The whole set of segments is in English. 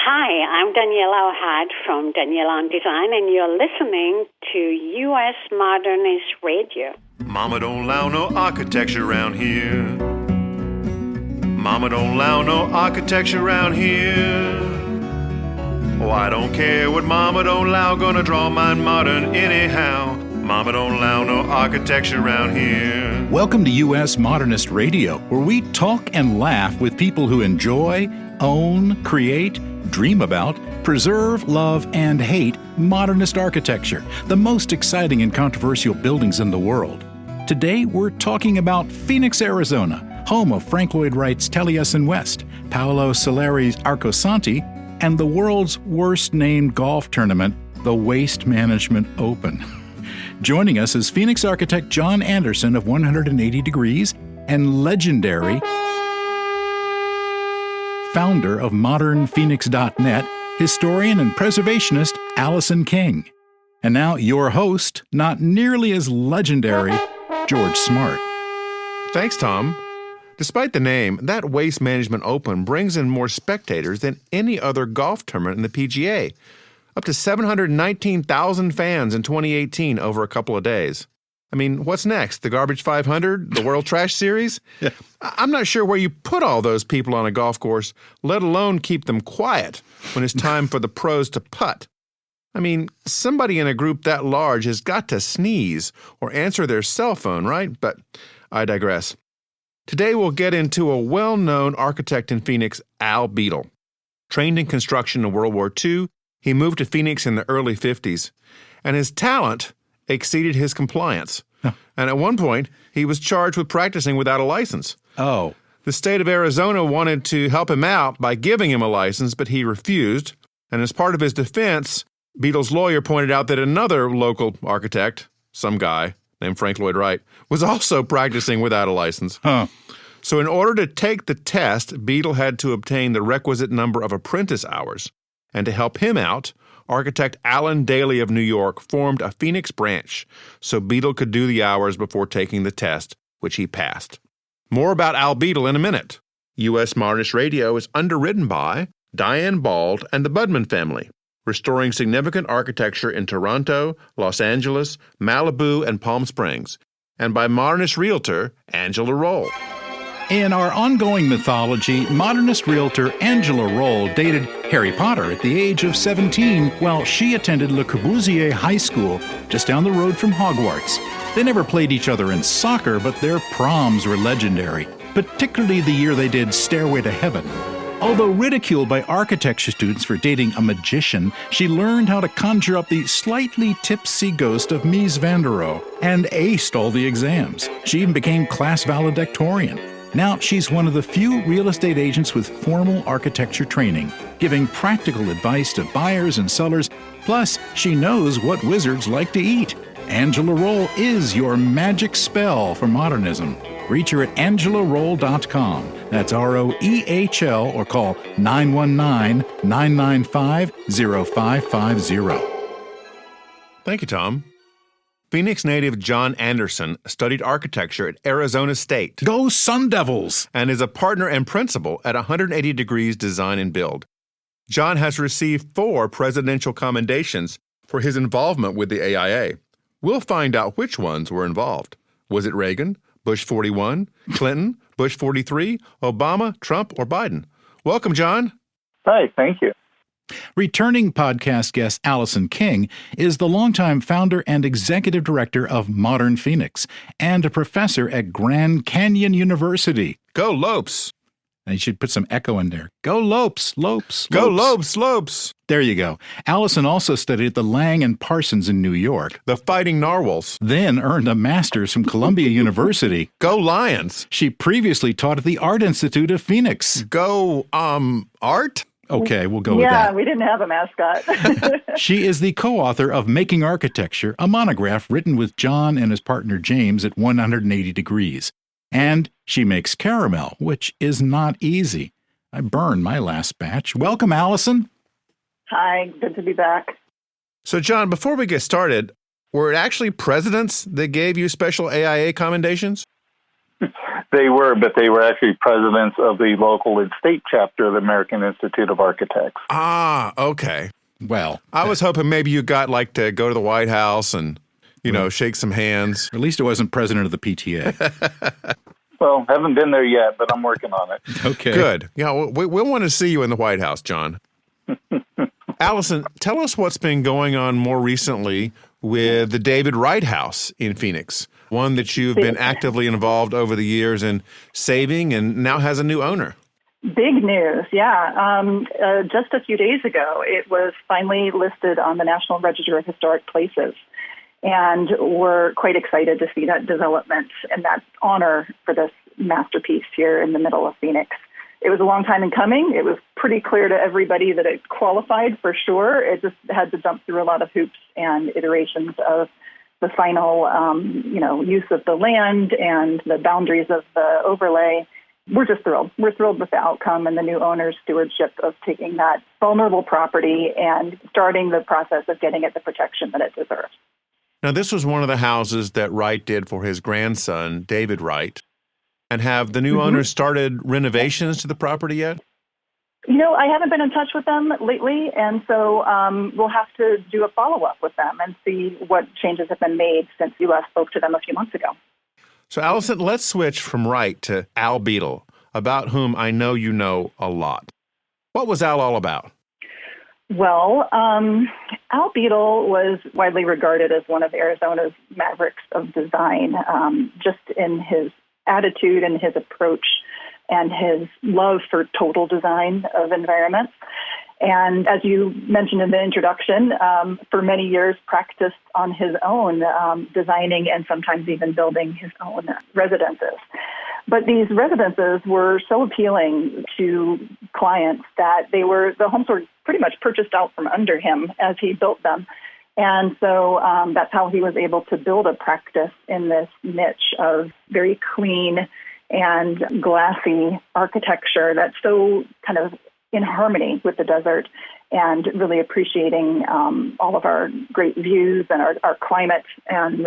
Hi, I'm Daniela Ohad from Daniela on Design, and you're listening to U.S. Modernist Radio. Mama don't allow no architecture around here. Mama don't allow no architecture around here. Oh, I don't care what Mama don't allow, gonna draw mine modern anyhow. Mama don't allow no architecture around here. Welcome to U.S. Modernist Radio, where we talk and laugh with people who enjoy, own, create, dream about, preserve, love, and hate modernist architecture, the most exciting and controversial buildings in the world. Today, we're talking about Phoenix, Arizona, home of Frank Lloyd Wright's Taliesin West, Paolo Soleri's Arcosanti, and the world's worst-named golf tournament, the Waste Management Open. Joining us is Phoenix architect John Anderson of 180 Degrees and legendary founder of modernphoenix.net, historian and preservationist Alison King. And now your host, not nearly as legendary, George Smart. Thanks, Tom. Despite the name, that Waste Management Open brings in more spectators than any other golf tournament in the PGA. Up to 719,000 fans in 2018 over a couple of days. I mean, what's next? The Garbage 500? The World Trash Series? Yeah. I'm not sure where you put all those people on a golf course, let alone keep them quiet when it's time for the pros to putt. I mean, somebody in a group that large has got to sneeze or answer their cell phone, right? But I digress. Today we'll get into a well-known architect in Phoenix, Al Beadle. Trained in construction in World War II, he moved to Phoenix in the early 50s, and his talent exceeded his compliance. Huh. And at one point, he was charged with practicing without a license. Oh. The state of Arizona wanted to help him out by giving him a license, but he refused. And as part of his defense, Beadle's lawyer pointed out that another local architect, some guy named Frank Lloyd Wright, was also practicing without a license. Huh. So in order to take the test, Beadle had to obtain the requisite number of apprentice hours. And to help him out, architect Alan Daly of New York formed a Phoenix branch so Beadle could do the hours before taking the test, which he passed. More about Al Beadle in a minute. U.S. Modernist Radio is underwritten by Diane Bald and the Budman family, restoring significant architecture in Toronto, Los Angeles, Malibu, and Palm Springs, and by Modernist realtor Angela Roll. In our ongoing mythology, modernist realtor Angela Roll dated Harry Potter at the age of 17 while she attended Le Corbusier High School just down the road from Hogwarts. They never played each other in soccer, but their proms were legendary, particularly the year they did Stairway to Heaven. Although ridiculed by architecture students for dating a magician, she learned how to conjure up the slightly tipsy ghost of Mies van der Rohe and aced all the exams. She even became class valedictorian. Now she's one of the few real estate agents with formal architecture training, giving practical advice to buyers and sellers, plus she knows what wizards like to eat. Angela Roll is your magic spell for modernism. Reach her at angelaroll.com. That's ROEHL, or call 919-995-0550. Thank you, Tom. Phoenix native John Anderson studied architecture at Arizona State. Go Sun Devils! And is a partner and principal at 180 Degrees Design and Build. John has received 4 presidential commendations for his involvement with the AIA. We'll find out which ones were involved. Was it Reagan, Bush 41, Clinton, Bush 43, Obama, Trump, or Biden? Welcome, John. Hi, thank you. Returning podcast guest Alison King is the longtime founder and executive director of Modern Phoenix and a professor at Grand Canyon University. Go Lopes! And you should put some echo in there. Go Lopes, Lopes, Lopes. Go Lopes, Lopes! There you go. Alison also studied at the Lang and Parsons in New York. The Fighting Narwhals. Then earned a master's from Columbia University. Go Lions! She previously taught at the Art Institute of Phoenix. Go, Art? Okay, we'll go with that. Yeah, we didn't have a mascot. She is the co-author of Making Architecture, a monograph written with John and his partner James at 180 Degrees. And she makes caramel, which is not easy. I burned my last batch. Welcome, Alison. Hi, good to be back. So, John, before we get started, were it actually presidents that gave you special AIA commendations? They were, but they were actually presidents of the local and state chapter of the American Institute of Architects. Ah, okay. Well, I was hoping maybe you got to go to the White House and, shake some hands. at least it wasn't president of the PTA. Well, haven't been there yet, but I'm working on it. Okay. Good. Yeah, we'll want to see you in the White House, John. Allison, tell us what's been going on more recently with the David Wright House in Phoenix, one that you've been actively involved over the years in saving and now has a new owner. Big news, yeah. Just a few days ago, it was finally listed on the National Register of Historic Places. And we're quite excited to see that development and that honor for this masterpiece here in the middle of Phoenix. It was a long time in coming. It was pretty clear to everybody that it qualified for sure. It just had to jump through a lot of hoops and iterations of the final, use of the land and the boundaries of the overlay. We're just thrilled. We're thrilled with the outcome and the new owner's stewardship of taking that vulnerable property and starting the process of getting it the protection that it deserves. Now, this was one of the houses that Wright did for his grandson, David Wright. And have the new owners started renovations to the property yet? I haven't been in touch with them lately, and so we'll have to do a follow-up with them and see what changes have been made since you last spoke to them a few months ago. So, Allison, let's switch from Wright to Al Beadle, about whom I know you know a lot. What was Al all about? Well, Al Beadle was widely regarded as one of Arizona's mavericks of design, just in his attitude and his approach and his love for total design of environments. And as you mentioned in the introduction, for many years practiced on his own, designing and sometimes even building his own residences. But these residences were so appealing to clients that the homes were pretty much purchased out from under him as he built them. And so that's how he was able to build a practice in this niche of very clean and glassy architecture that's so kind of in harmony with the desert and really appreciating all of our great views and our climate. And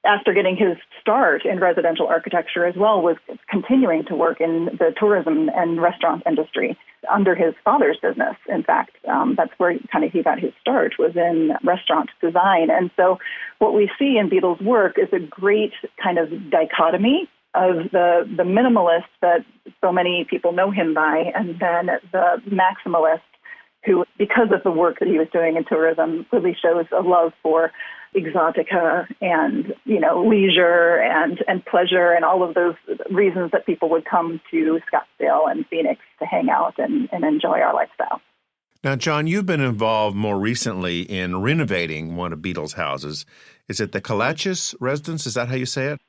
after getting his start in residential architecture as well, was continuing to work in the tourism and restaurant industry under his father's business. In fact, that's where he got his start, was in restaurant design. And so what we see in Beadle's work is a great kind of dichotomy of the minimalist that so many people know him by, and then the maximalist who, because of the work that he was doing in tourism, really shows a love for exotica and, leisure and pleasure and all of those reasons that people would come to Scottsdale and Phoenix to hang out and enjoy our lifestyle. Now, John, you've been involved more recently in renovating one of Beadle's houses. Is it the Calachis residence? Is that how you say it?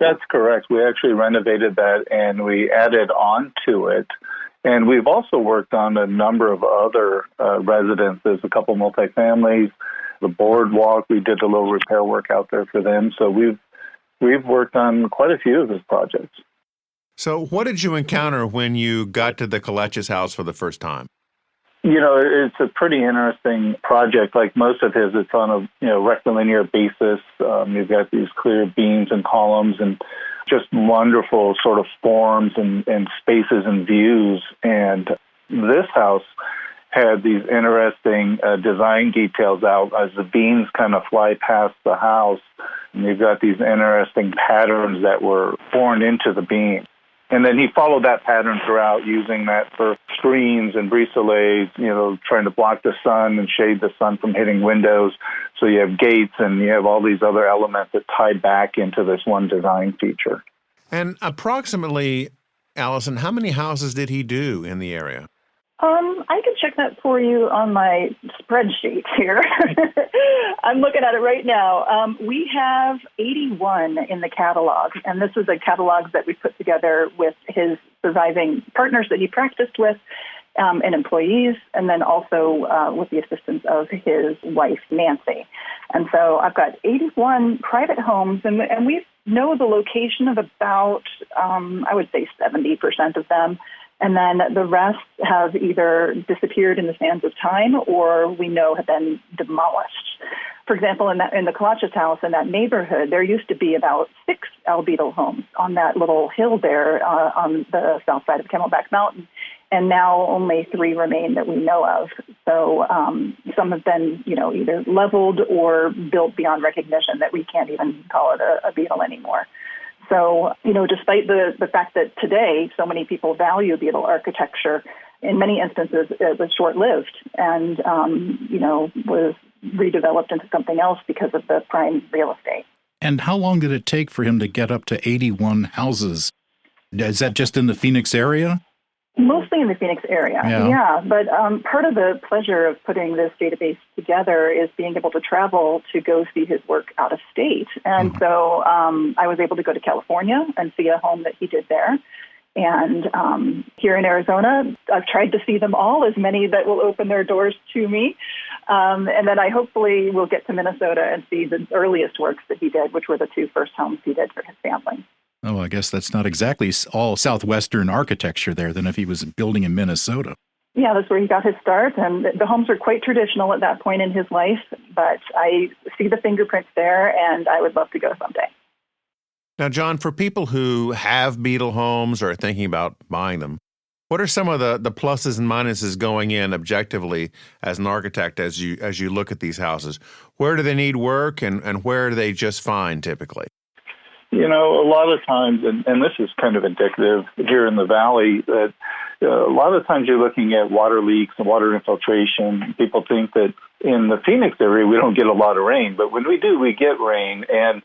That's correct. We actually renovated that and we added on to it. And we've also worked on a number of other residences, a couple multifamilies, the boardwalk. We did a little repair work out there for them. So we've worked on quite a few of his projects. So what did you encounter when you got to the Calachis house for the first time? It's a pretty interesting project. Like most of his, it's on a rectilinear basis. You've got these clear beams and columns and just wonderful sort of forms and spaces and views. And this house had these interesting design details out as the beams kind of fly past the house. And you've got these interesting patterns that were born into the beam. And then he followed that pattern throughout, using that for screens and brisolays, trying to block the sun and shade the sun from hitting windows. So you have gates and you have all these other elements that tie back into this one design feature. And approximately, Allison, how many houses did he do in the area? I can check that for you on my spreadsheet here. I'm looking at it right now. We have 81 in the catalog, and this is a catalog that we put together with his surviving partners that he practiced with and employees, and then also with the assistance of his wife, Nancy. And so I've got 81 private homes, and we know the location of about, I would say, 70% of them. And then the rest have either disappeared in the sands of time or we know have been demolished. For example, in the Colachis house in that neighborhood, there used to be about 6 Beadle homes on that little hill there on the south side of Camelback Mountain, and now only 3 remain that we know of. So some have been, either leveled or built beyond recognition that we can't even call it a Beadle anymore. So, despite the fact that today so many people value Beadle architecture, in many instances it was short-lived and, was redeveloped into something else because of the prime real estate. And how long did it take for him to get up to 81 houses? Is that just in the Phoenix area? Mostly in the Phoenix area, yeah. But part of the pleasure of putting this database together is being able to travel to go see his work out of state. And so I was able to go to California and see a home that he did there. And here in Arizona, I've tried to see them all, as many that will open their doors to me. And then I hopefully will get to Minnesota and see the earliest works that he did, which were the 2 first homes he did for his family. Oh, I guess that's not exactly all Southwestern architecture there, than if he was building in Minnesota. Yeah, that's where he got his start, and the homes were quite traditional at that point in his life, but I see the fingerprints there, and I would love to go someday. Now, John, for people who have Beadle homes or are thinking about buying them, what are some of the pluses and minuses going in objectively as an architect as you look at these houses? Where do they need work, and where are they just fine typically? A lot of times, and this is kind of indicative here in the Valley, that a lot of times you're looking at water leaks and water infiltration. People think that in the Phoenix area we don't get a lot of rain, but when we do, we get rain, and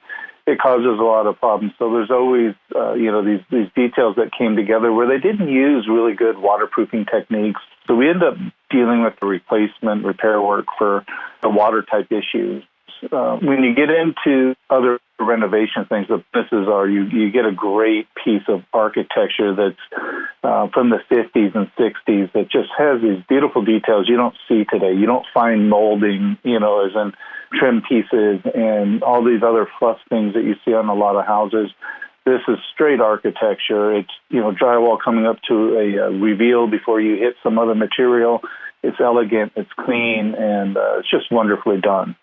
it causes a lot of problems. So there's always, these details that came together where they didn't use really good waterproofing techniques. So we end up dealing with the replacement, repair work for the water type issues. When you get into other renovation things, the bonuses are you get a great piece of architecture that's from the 50s and 60s that just has these beautiful details you don't see today. You don't find molding, as in trim pieces and all these other fluff things that you see on a lot of houses. This is straight architecture. It's, drywall coming up to a reveal before you hit some other material. It's elegant, it's clean, and it's just wonderfully done.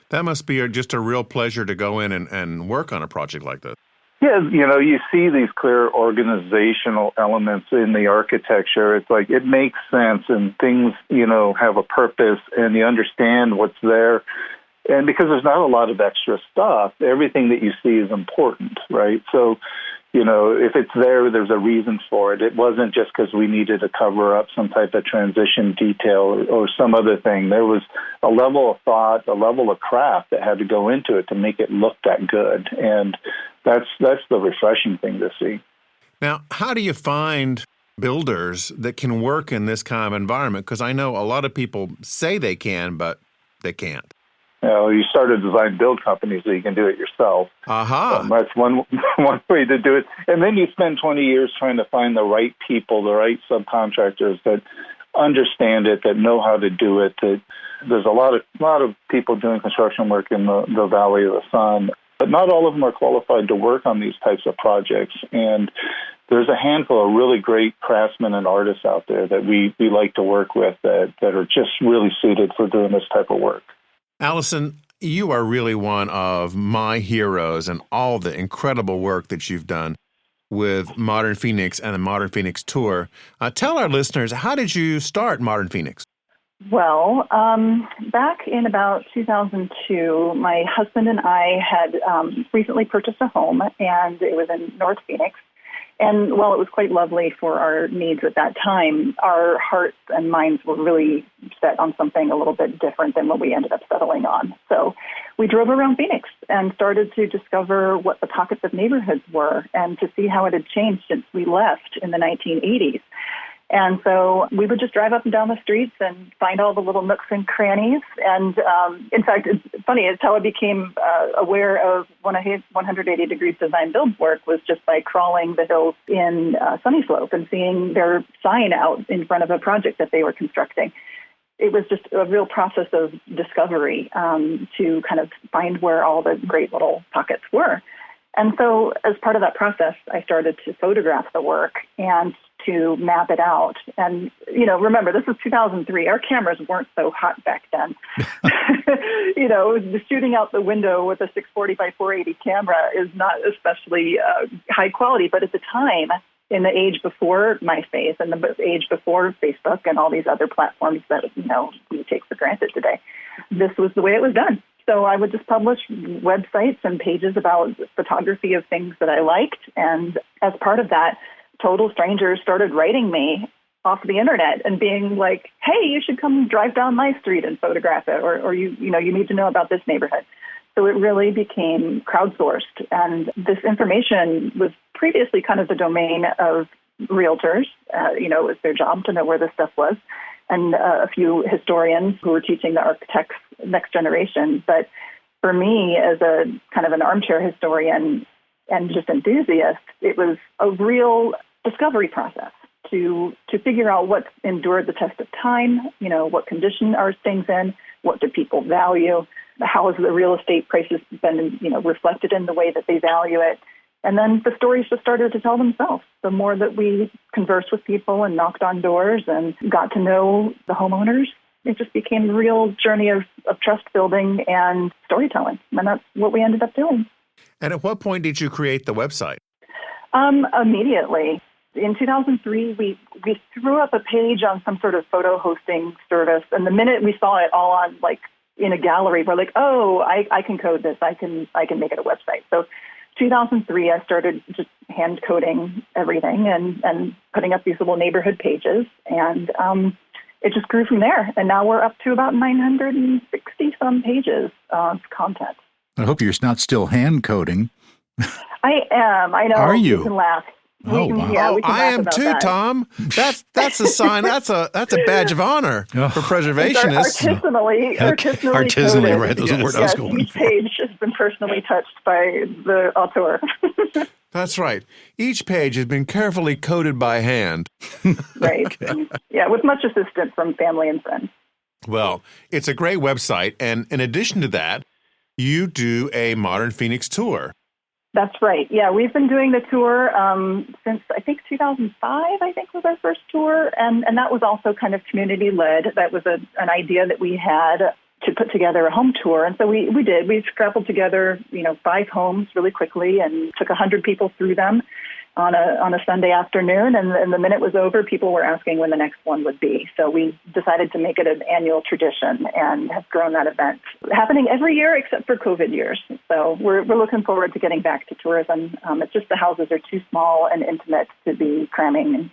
That must be just a real pleasure to go in and work on a project like this. Yeah, you see these clear organizational elements in the architecture. It's like it makes sense, and things, have a purpose, and you understand what's there. And because there's not a lot of extra stuff, everything that you see is important, right? So, if it's there, there's a reason for it. It wasn't just because we needed to cover up some type of transition detail or some other thing. There was a level of thought, a level of craft that had to go into it to make it look that good. And that's the refreshing thing to see. Now, how do you find builders that can work in this kind of environment? Because I know a lot of people say they can, but they can't. You start a design-build company so you can do it yourself. That's one way to do it. And then you spend 20 years trying to find the right people, the right subcontractors that understand it, that know how to do it. There's a lot of people doing construction work in the Valley of the Sun, but not all of them are qualified to work on these types of projects. And there's a handful of really great craftsmen and artists out there that we like to work with that are just really suited for doing this type of work. Alison, you are really one of my heroes in all the incredible work that you've done with Modern Phoenix and the Modern Phoenix Tour. Tell our listeners, how did you start Modern Phoenix? Well, back in about 2002, my husband and I had recently purchased a home, and it was in North Phoenix. And while it was quite lovely for our needs at that time, our hearts and minds were really set on something a little bit different than what we ended up settling on. So we drove around Phoenix and started to discover what the pockets of neighborhoods were and to see how it had changed since we left in the 1980s. And so we would just drive up and down the streets and find all the little nooks and crannies. And in fact, it's funny, it's how I became aware of 180 Degrees Design Build work was just by crawling the hills in Sunny Slope and seeing their sign out in front of a project that they were constructing. It was just a real process of discovery to kind of find where all the great little pockets were. And so as part of that process, I started to photograph the work and to map it out. And, remember, this was 2003. Our cameras weren't so hot back then. Shooting out the window with a 640 by 480 camera is not especially high quality. But at the time, in the age before MySpace and the age before Facebook and all these other platforms that, we take for granted today, this was the way it was done. So I would just publish websites and pages about photography of things that I liked. And as part of that, total strangers started writing me off the internet and being like, hey, you should come drive down my street and photograph it, or you need to know about this neighborhood. So it really became crowdsourced. And this information was previously kind of the domain of realtors. It was their job to know where this stuff was, and a few historians who were teaching the architects next generation. But for me, as a kind of an armchair historian and just enthusiast, it was a real discovery process to figure out what endured the test of time, what condition are things in, what do people value, how has the real estate prices been, reflected in the way that they value it. And then the stories just started to tell themselves. The more that we conversed with people and knocked on doors and got to know the homeowners, it just became a real journey of trust building and storytelling. And that's what we ended up doing. And at what point did you create the website? Immediately. In 2003, we threw up a page on some sort of photo hosting service. And the minute we saw it all on, in a gallery, we're like, oh, I can code this. I can make it a website. So 2003, I started just hand coding everything and putting up these little neighborhood pages. And it just grew from there. And now we're up to about 960 some pages of content. I hope you're not still hand coding. I am. I know. Are you? We can laugh. Oh, wow. Yeah, we can I laugh am about too, that. Tom. That's a sign. That's a badge of honor for preservationists. Artisanally, coded. right? Those are the word I was going each for. page has been personally touched by the auteur. That's right. Each page has been carefully coded by hand. Right. Yeah, with much assistance from family and friends. Well, it's a great website. And in addition to that, you do a Modern Phoenix tour. That's right. Yeah, we've been doing the tour since, I think, 2005, was our first tour. And that was also kind of community-led. That was an idea that we had to put together a home tour. And so we did. We scrappled together, 5 homes really quickly and took 100 people through them on a Sunday afternoon. And the minute was over, people were asking when the next one would be. So we decided to make it an annual tradition and have grown that event, happening every year except for COVID years. So we're looking forward to getting back to tourism. It's just the houses are too small and intimate to be cramming,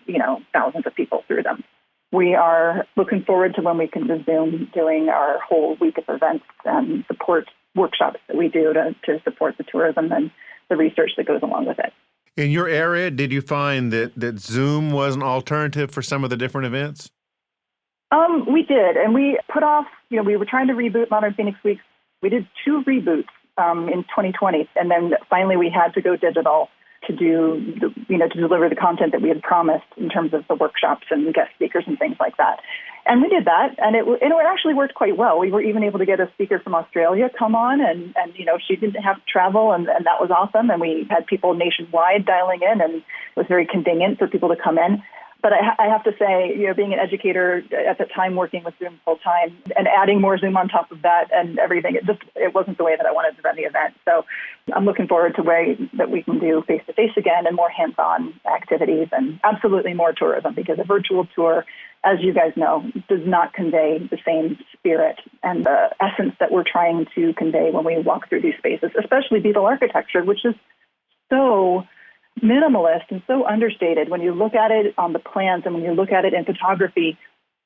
thousands of people through them. We are looking forward to when we can resume doing our whole week of events and support workshops that we do to support the tourism and the research that goes along with it. In your area, did you find that Zoom was an alternative for some of the different events? We did, and we put off, we were trying to reboot Modern Phoenix Weeks. We did 2 reboots in 2020, and then finally we had to go digital to do, to deliver the content that we had promised in terms of the workshops and guest speakers and things like that. And we did that, and it actually worked quite well. We were even able to get a speaker from Australia come on, and she didn't have to travel, and that was awesome. And we had people nationwide dialing in, and it was very convenient for people to come in. But I have to say, being an educator at the time, working with Zoom full time and adding more Zoom on top of that and everything, it wasn't the way that I wanted to run the event. So I'm looking forward to ways that we can do face-to-face again and more hands-on activities and absolutely more tourism, because a virtual tour, as you guys know, does not convey the same spirit and the essence that we're trying to convey when we walk through these spaces, especially Beadle architecture, which is so minimalist and so understated. When you look at it on the plans and when you look at it in photography,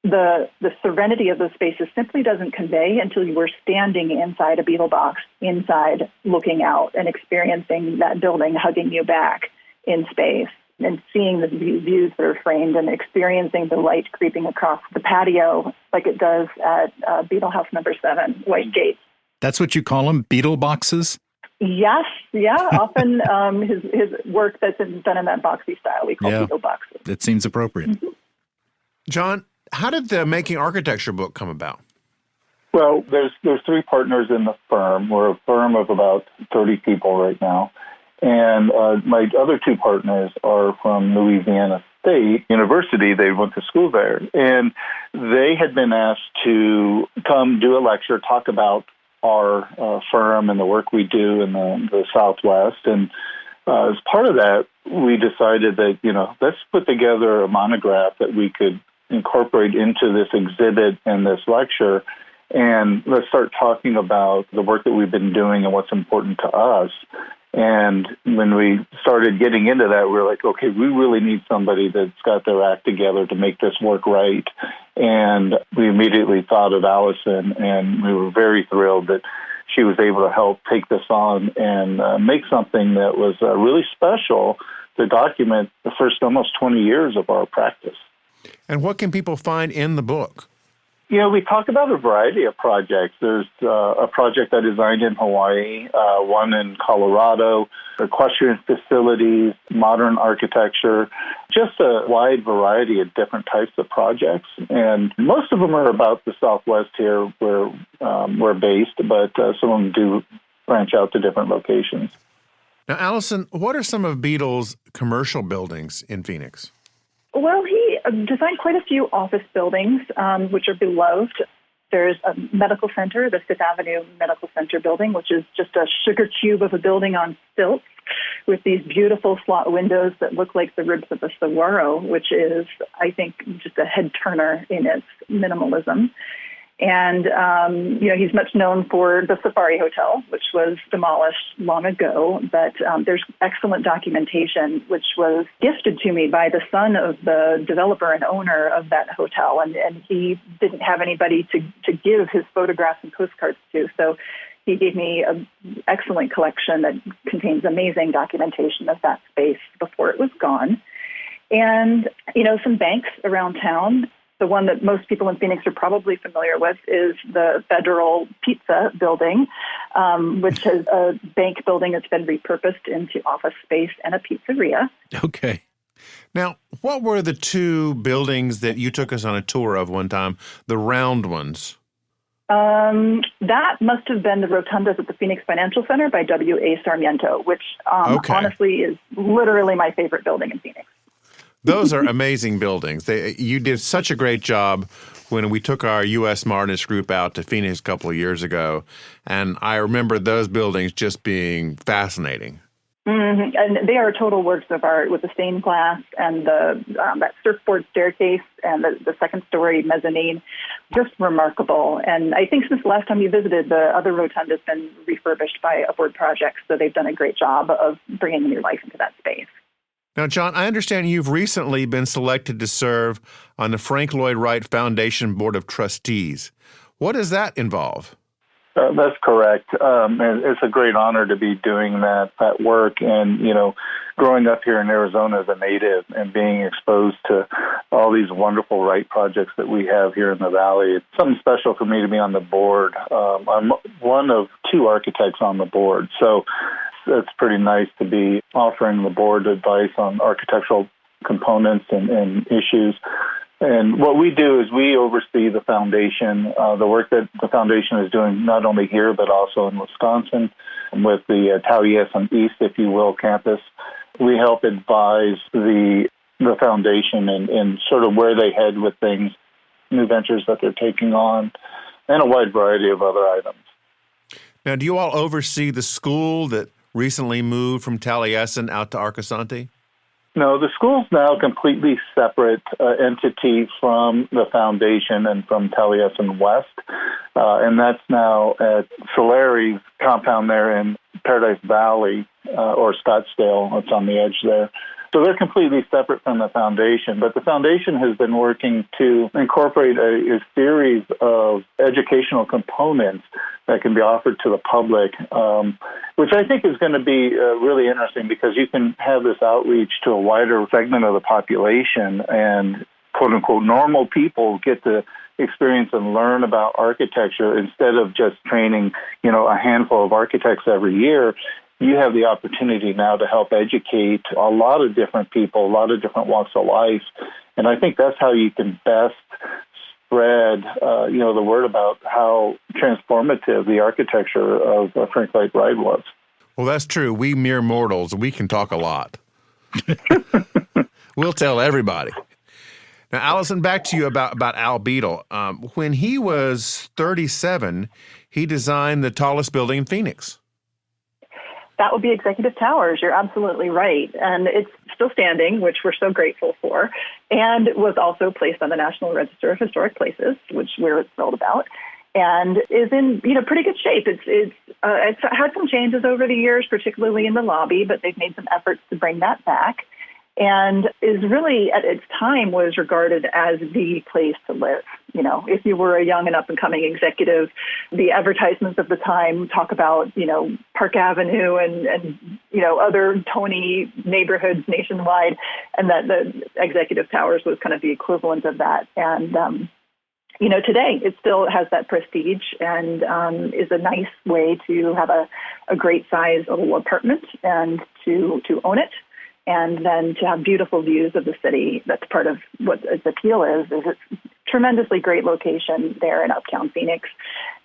the serenity of those spaces simply doesn't convey until you were standing inside a Beadle box, inside looking out and experiencing that building hugging you back in space and seeing the views that are framed and experiencing the light creeping across the patio like it does at Beadle House number 7, White Gate. That's what you call them, Beadle boxes? Yes, yeah. Often his work that's done in that boxy style we call Beadle boxes. It seems appropriate. Mm-hmm. John, how did the Making Architecture book come about? Well, there's 3 partners in the firm. We're a firm of about 30 people right now. And my other 2 partners are from Louisiana State University. They went to school there. And they had been asked to come do a lecture, talk about our firm and the work we do in the Southwest. And as part of that, we decided that, let's put together a monograph that we could incorporate into this exhibit and this lecture. And let's start talking about the work that we've been doing and what's important to us. And when we started getting into that, we were like, okay, we really need somebody that's got their act together to make this work right. And we immediately thought of Alison, and we were very thrilled that she was able to help take this on and make something that was really special to document the first almost 20 years of our practice. And what can people find in the book? We talk about a variety of projects. There's a project I designed in Hawaii, one in Colorado, equestrian facilities, modern architecture, just a wide variety of different types of projects. And most of them are about the Southwest here where we're based, but some of them do branch out to different locations. Now, Alison, what are some of Beadle's commercial buildings in Phoenix? Well, he designed quite a few office buildings, which are beloved. There's a medical center, the Fifth Avenue Medical Center building, which is just a sugar cube of a building on stilts with these beautiful slot windows that look like the ribs of a saguaro, which is, I think, just a head turner in its minimalism. And, he's much known for the Safari Hotel, which was demolished long ago. But there's excellent documentation, which was gifted to me by the son of the developer and owner of that hotel. And he didn't have anybody to give his photographs and postcards to. So he gave me an excellent collection that contains amazing documentation of that space before it was gone. And, some banks around town. The one that most people in Phoenix are probably familiar with is the Federal Pizza Building, which is a bank building that's been repurposed into office space and a pizzeria. Okay. Now, what were the two buildings that you took us on a tour of one time, the round ones? That must have been the rotundas at the Phoenix Financial Center by W.A. Sarmiento, which honestly is literally my favorite building in Phoenix. Those are amazing buildings. You did such a great job when we took our U.S. Modernist group out to Phoenix a couple of years ago, and I remember those buildings just being fascinating. Mm-hmm. And they are total works of art with the stained glass and that surfboard staircase and the second-story mezzanine. Just remarkable. And I think since the last time you visited, the other rotunda has been refurbished by Upward Projects, so they've done a great job of bringing new life into that space. Now, John, I understand you've recently been selected to serve on the Frank Lloyd Wright Foundation Board of Trustees. What does that involve? That's correct. And it's a great honor to be doing that work. And, growing up here in Arizona as a native and being exposed to all these wonderful Wright projects that we have here in the Valley, it's something special for me to be on the board. I'm one of two architects on the board. So it's pretty nice to be offering the board advice on architectural components and issues. And what we do is we oversee the foundation, the work that the foundation is doing not only here but also in Wisconsin with the Taliesin East, if you will, campus. We help advise the foundation and sort of where they head with things, new ventures that they're taking on, and a wide variety of other items. Now, do you all oversee the school that recently moved from Taliesin out to Arcosanti? No, the school's now a completely separate entity from the foundation and from Taliesin West, and that's now at Soleri compound there in Paradise Valley or Scottsdale. It's on the edge there. So they're completely separate from the foundation, but the foundation has been working to incorporate a series of educational components that can be offered to the public, which I think is going to be really interesting because you can have this outreach to a wider segment of the population, and quote-unquote normal people get to experience and learn about architecture instead of just training, a handful of architects every year. You have the opportunity now to help educate a lot of different people, a lot of different walks of life. And I think that's how you can best spread, the word about how transformative the architecture of Frank Lloyd Wright was. Well, that's true. We mere mortals, we can talk a lot. We'll tell everybody. Now, Alison, back to you about Al Beadle. When he was 37, he designed the tallest building in Phoenix. That would be Executive Towers. You're absolutely right. And it's still standing, which we're so grateful for, and was also placed on the National Register of Historic Places, which we're thrilled about, and is in pretty good shape. It's had some changes over the years, particularly in the lobby, but they've made some efforts to bring that back, and is really, at its time, was regarded as the place to live. If you were a young and up-and-coming executive, the advertisements of the time talk about, Park Avenue and other Tony neighborhoods nationwide, and that the Executive Towers was kind of the equivalent of that. And, today it still has that prestige and is a nice way to have a great size little apartment and to own it. And then to have beautiful views of the city. That's part of what its appeal is it's tremendously great location there in uptown Phoenix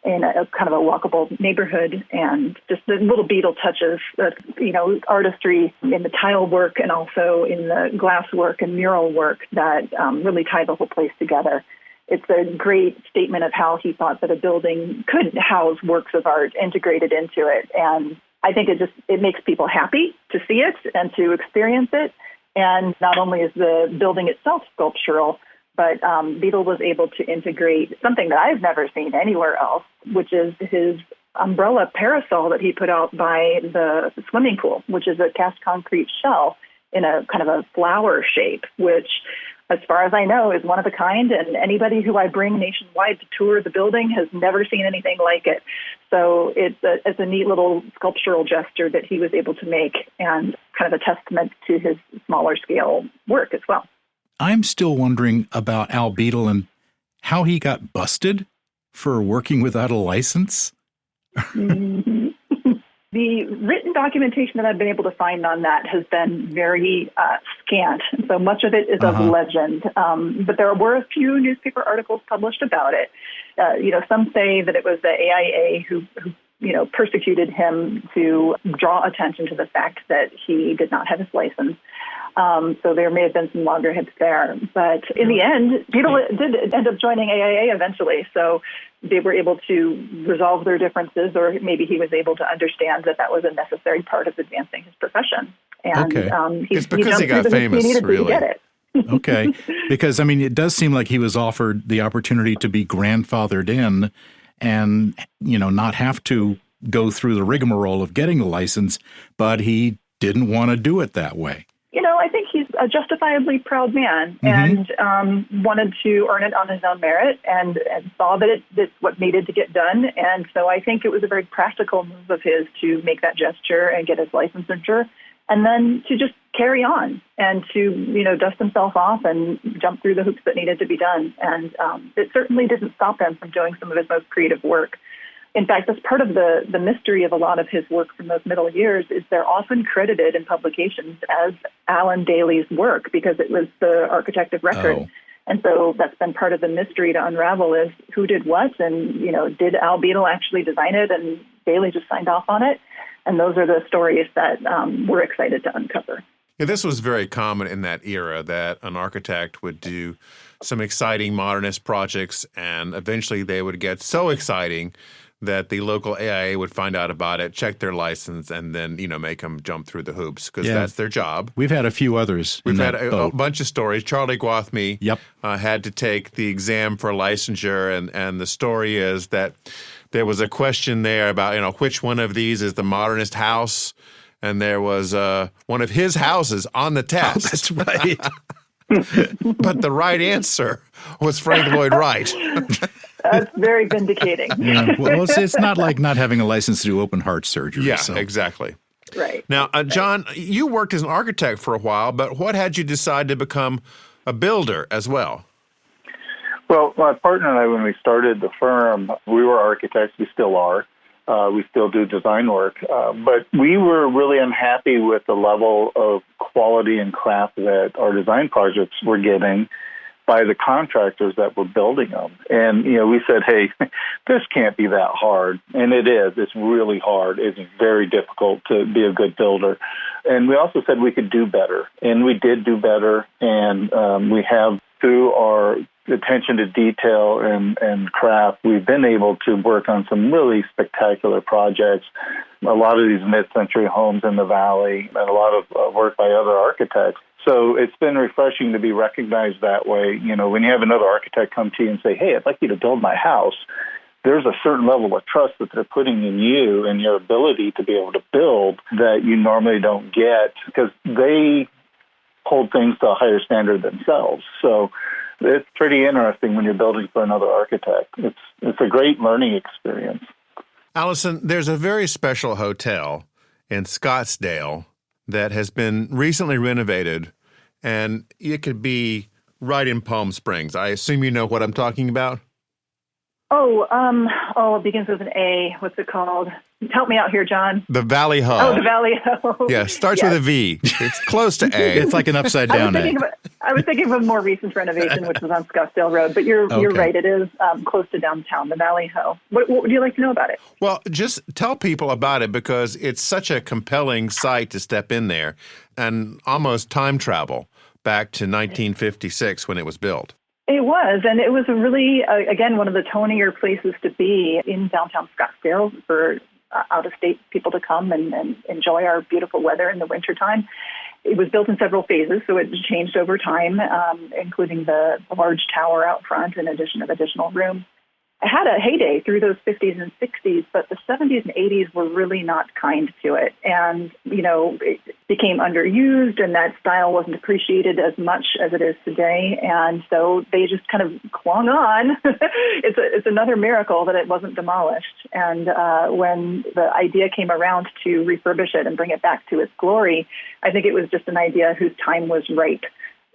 in a kind of a walkable neighborhood, and just the little Beadle touches, artistry in the tile work and also in the glass work and mural work that really tie the whole place together. It's a great statement of how he thought that a building could house works of art integrated into it. And I think it makes people happy to see it and to experience it. And not only is the building itself sculptural, but Beadle was able to integrate something that I've never seen anywhere else, which is his umbrella parasol that he put out by the swimming pool, which is a cast concrete shell in a kind of a flower shape, which, as far as I know, is one of a kind, and anybody who I bring nationwide to tour the building has never seen anything like it. So it's a neat little sculptural gesture that he was able to make, and kind of a testament to his smaller scale work as well. I'm still wondering about Al Beadle and how he got busted for working without a license. Mm-hmm. The written documentation that I've been able to find on that has been very scant. So much of it is of legend. But there were a few newspaper articles published about it. Some say that it was the AIA who persecuted him to draw attention to the fact that he did not have his license. So there may have been some loggerheads there. But in the end, Beadle did end up joining AIA eventually. So they were able to resolve their differences, or maybe he was able to understand that was a necessary part of advancing his profession. And it's because he got famous, really. To get it. Okay. Because, it does seem like he was offered the opportunity to be grandfathered in and, not have to go through the rigmarole of getting the license, but he didn't want to do it that way. I think he's a justifiably proud man and wanted to earn it on his own merit and saw that it's what needed to get done. And so I think it was a very practical move of his to make that gesture and get his licensure, and then to just carry on and to, dust himself off and jump through the hoops that needed to be done. And it certainly didn't stop him from doing some of his most creative work. In fact, that's part of the mystery of a lot of his work from those middle years is they're often credited in publications as Alan Daly's work because it was the architect of record. Oh. And so that's been part of the mystery to unravel is who did what and, did Al Beadle actually design it and Daly just signed off on it? And those are the stories that we're excited to uncover. Yeah, this was very common in that era that an architect would do some exciting modernist projects and eventually they would get so exciting that the local AIA would find out about it, check their license, and then, make them jump through the hoops because that's their job. We've had a few others. We've had a bunch of stories. Charlie Gwathmey had to take the exam for licensure, and the story is that there was a question there about, which one of these is the modernist house, and there was one of his houses on the test. Oh, that's right. But the right answer was Frank Lloyd Wright. That's very vindicating. Yeah. Well, it's not like not having a license to do open heart surgery. Yeah, exactly. Right. Now, John, you worked as an architect for a while, but what had you decide to become a builder as well? Well, my partner and I, when we started the firm, we were architects. We still are. We still do design work. But we were really unhappy with the level of quality and craft that our design projects were getting. by the contractors that were building them. And, we said, hey, this can't be that hard. And it is. It's really hard. It's very difficult to be a good builder. And we also said we could do better. And we did do better. And we have, through our attention to detail and craft, we've been able to work on some really spectacular projects. A lot of these mid-century homes in the valley and a lot of work by other architects. So it's been refreshing to be recognized that way. When you have another architect come to you and say, hey, I'd like you to build my house, there's a certain level of trust that they're putting in you and your ability to be able to build that you normally don't get because they hold things to a higher standard themselves. So it's pretty interesting when you're building for another architect. It's a great learning experience. Alison, there's a very special hotel in Scottsdale that has been recently renovated, and it could be right in Palm Springs. I assume you know what I'm talking about? It begins with an A. What's it called? Help me out here, John. The Valley Ho. Oh, the Valley Ho. Yeah, starts with a V. It's close to A. It's like an upside down A. I was thinking of a more recent renovation, which was on Scottsdale Road, but you're right. It is close to downtown, the Valley Ho. What would you like to know about it? Well, just tell people about it because it's such a compelling site to step in there and almost time travel back to 1956 when it was built. It was, and it was a really, again, one of the tonier places to be in downtown Scottsdale for out-of-state people to come and enjoy our beautiful weather in the wintertime. It was built in several phases, so it changed over time, including the large tower out front in addition of additional rooms. It had a heyday through those 50s and 60s, but the 70s and 80s were really not kind to it. And, it became underused and that style wasn't appreciated as much as it is today. And so they just kind of clung on. It's another miracle that it wasn't demolished. And when the idea came around to refurbish it and bring it back to its glory, I think it was just an idea whose time was ripe.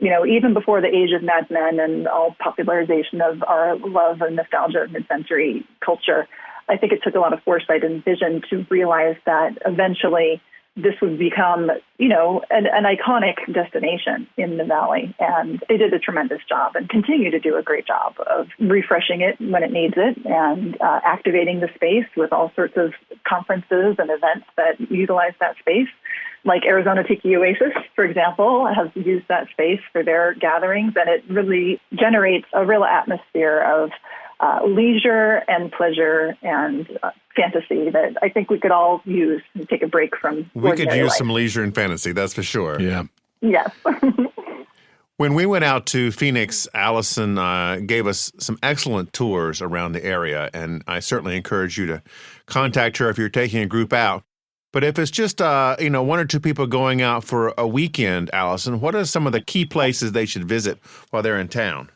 Even before the age of Mad Men and all popularization of our love and nostalgia of mid-century culture, I think it took a lot of foresight and vision to realize that eventually this would become, an iconic destination in the Valley. And they did a tremendous job and continue to do a great job of refreshing it when it needs it and activating the space with all sorts of conferences and events that utilize that space. Like Arizona Tiki Oasis, for example, has used that space for their gatherings, and it really generates a real atmosphere of leisure and pleasure and fantasy that I think we could all use and take a break from. We could use life. some leisure and fantasy, that's for sure. Yeah. Yes. When we went out to Phoenix, Alison gave us some excellent tours around the area, and I certainly encourage you to contact her if you're taking a group out. But if it's just, one or two people going out for a weekend, Alison, what are some of the key places they should visit while they're in town?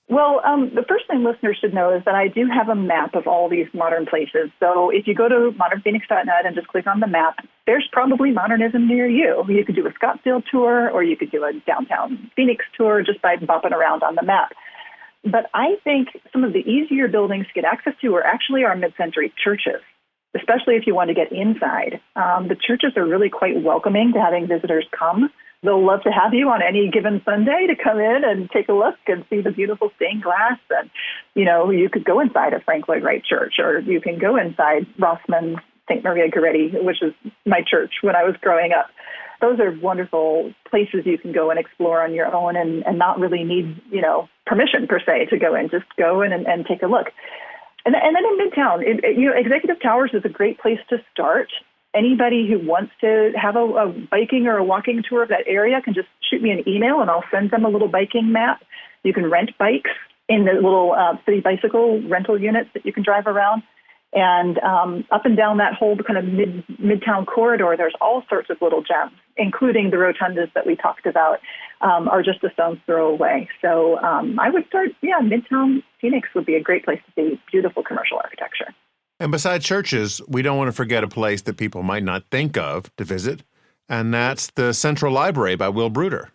Well, the first thing listeners should know is that I do have a map of all these modern places. So if you go to modernphoenix.net and just click on the map, there's probably modernism near you. You could do a Scottsdale tour or you could do a downtown Phoenix tour just by bopping around on the map. But I think some of the easier buildings to get access to are actually our mid-century churches, especially if you want to get inside. The churches are really quite welcoming to having visitors come. They'll love to have you on any given Sunday to come in and take a look and see the beautiful stained glass. And, you could go inside a Frank Lloyd Wright church, or you can go inside Rossman's St. Maria Goretti, which is my church when I was growing up. Those are wonderful places you can go and explore on your own and not really need, permission per se to go in. Just go in and take a look. And then in Midtown, Executive Towers is a great place to start. Anybody who wants to have a biking or a walking tour of that area can just shoot me an email and I'll send them a little biking map. You can rent bikes in the little city bicycle rental units that you can drive around. And up and down that whole kind of Midtown corridor, there's all sorts of little gems, including the rotundas that we talked about, are just a stone's throw away. So I would start, Midtown Phoenix would be a great place to see beautiful commercial architecture. And besides churches, we don't want to forget a place that people might not think of to visit, and that's the Central Library by Will Bruder.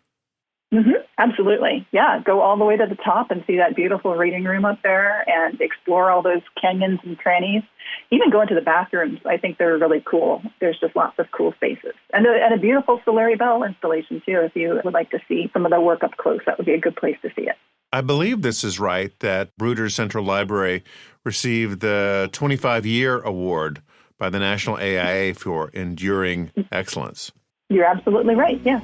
Mm-hmm. Absolutely. Yeah. Go all the way to the top and see that beautiful reading room up there and explore all those canyons and crannies. Even go into the bathrooms. I think they're really cool. There's just lots of cool spaces. And a beautiful Soleri bell installation, too. If you would like to see some of the work up close, that would be a good place to see it. I believe this is right, that Bruder's Central Library received the 25-year award by the National AIA for Enduring Excellence. You're absolutely right, yes.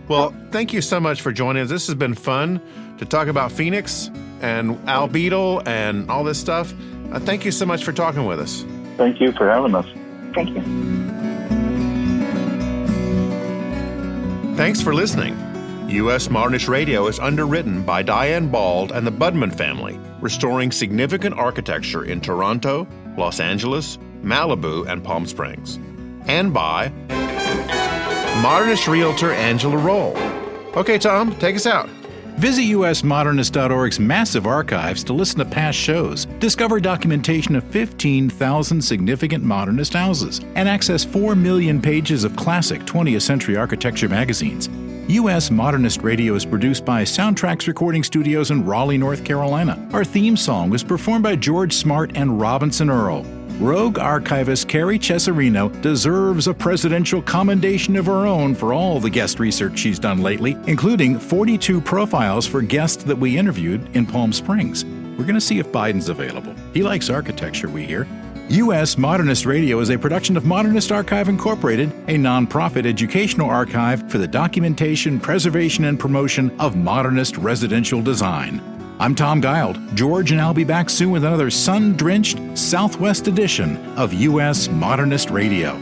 Well, thank you so much for joining us. This has been fun to talk about Phoenix and Al Beadle and all this stuff. Thank you so much for talking with us. Thank you for having us. Thank you. Thanks for listening. U.S. Modernist Radio is underwritten by Diane Bald and the Budman family, restoring significant architecture in Toronto, Los Angeles, Malibu, and Palm Springs. And by Modernist realtor Angela Roll. Okay, Tom, take us out. Visit usmodernist.org's massive archives to listen to past shows, discover documentation of 15,000 significant modernist houses, and access 4 million pages of classic 20th century architecture magazines. U.S. Modernist Radio is produced by Soundtracks Recording Studios in Raleigh, North Carolina. Our theme song was performed by George Smart and Robinson Earl. Rogue archivist Carrie Cesarino deserves a presidential commendation of her own for all the guest research she's done lately, including 42 profiles for guests that we interviewed in Palm Springs. We're going to see if Biden's available. He likes architecture, we hear. U.S. Modernist Radio is a production of Modernist Archive Incorporated, a nonprofit educational archive for the documentation, preservation, and promotion of modernist residential design. I'm Tom Guild. George and I'll be back soon with another sun-drenched Southwest edition of U.S. Modernist Radio.